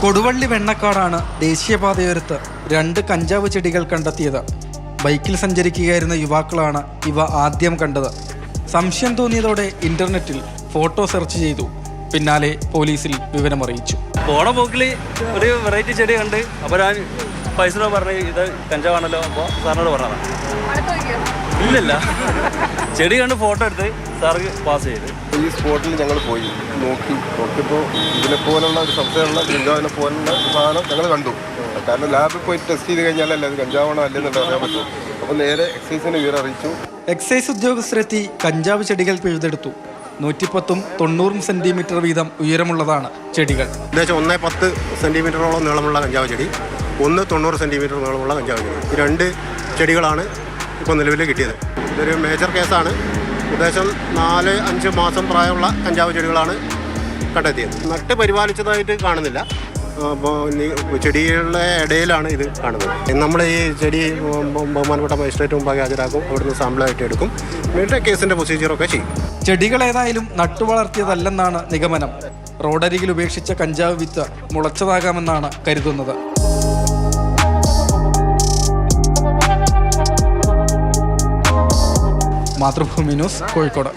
കൊടുവള്ളി വെണ്ണക്കാടാണ് ദേശീയപാതയോരത്ത് 2 കഞ്ചാവ് ചെടികൾ കണ്ടെത്തിയത്. ബൈക്കിൽ സഞ്ചരിക്കുകയായിരുന്ന യുവാക്കളാണ് ഇവ ആദ്യം കണ്ടത്. സംശയം തോന്നിയതോടെ ഇന്റർനെറ്റിൽ ഫോട്ടോ സെർച്ച് ചെയ്തു. പിന്നാലെ പോലീസിൽ വിവരമറിയിച്ചു. പോണ പോക്കിൽ ഒരു വെറൈറ്റി ചെടി കണ്ട് അപ്പോൾ ഞാൻ പൈസ പറഞ്ഞ് ഇത് കഞ്ചാവാണല്ലോ, അപ്പോൾ സാറിനോട് പറഞ്ഞതാണ്. ഇല്ലല്ല, ചെടി കണ്ട് ഫോട്ടോ എടുത്ത് സാർക്ക് പാസ് ചെയ്ത്. ഈ സ്പോട്ടിൽ ഞങ്ങൾ പോയി നോക്കിയപ്പോൾ ഇതിനെപ്പോലുള്ള ഒരു സംശയമുള്ള കഞ്ചാവിനെ പോലുള്ള സാധനം ഞങ്ങൾ കണ്ടു. കാരണം ലാബിൽ പോയി ടെസ്റ്റ് ചെയ്ത് കഴിഞ്ഞാലല്ലേ അത് കഞ്ചാവാണോ അല്ലെന്നുള്ളത് അറിയാൻ പറ്റും. അപ്പോൾ നേരെ എക്സൈസിനെ വിവരം അറിയിച്ചു. എക്സൈസ് ഉദ്യോഗസ്ഥരെത്തി കഞ്ചാവ് ചെടികൾ പിഴുതെടുത്തു. 110ഉം 90ഉം സെന്റിമീറ്റർ വീതം ഉയരമുള്ളതാണ് ചെടികൾ. ഏകദേശം 110 സെന്റിമീറ്ററോളം നീളമുള്ള കഞ്ചാവ് ചെടി, 90 സെന്റിമീറ്റർ നീളമുള്ള കഞ്ചാവ് ചെടി. ഈ 2 ചെടികളാണ് ഇപ്പോൾ നിലവിൽ കിട്ടിയത്. ഇതൊരു മേജർ കേസാണ്. ഏകദേശം 4-5 മാസം പ്രായമുള്ള കഞ്ചാവ് ചെടികളാണ് കണ്ടെത്തിയത്. നട്ട് പരിപാലിച്ചതായിട്ട് കാണുന്നില്ല. അപ്പോൾ ചെടികളുടെ ഇടയിലാണ് ഇത് കാണുന്നത്. നമ്മൾ ഈ ചെടി ബഹുമാനപ്പെട്ട മജിസ്ട്രേറ്റ് മുമ്പാകെ ഹാജരാക്കും. അവിടുന്ന് സാമ്പിളായിട്ട് എടുക്കും. വീണ്ടും കേസിൻ്റെ പ്രൊസീജിയറൊക്കെ ചെയ്യും. ചെടികൾ ഏതായാലും നട്ടുവളർത്തിയതല്ലെന്നാണ് നിഗമനം. റോഡരികിൽ ഉപേക്ഷിച്ച കഞ്ചാവ് വിത്ത് മുളച്ചതാകാമെന്നാണ് കരുതുന്നത്. മാതൃഭൂമി ന്യൂസ്, കോഴിക്കോട്.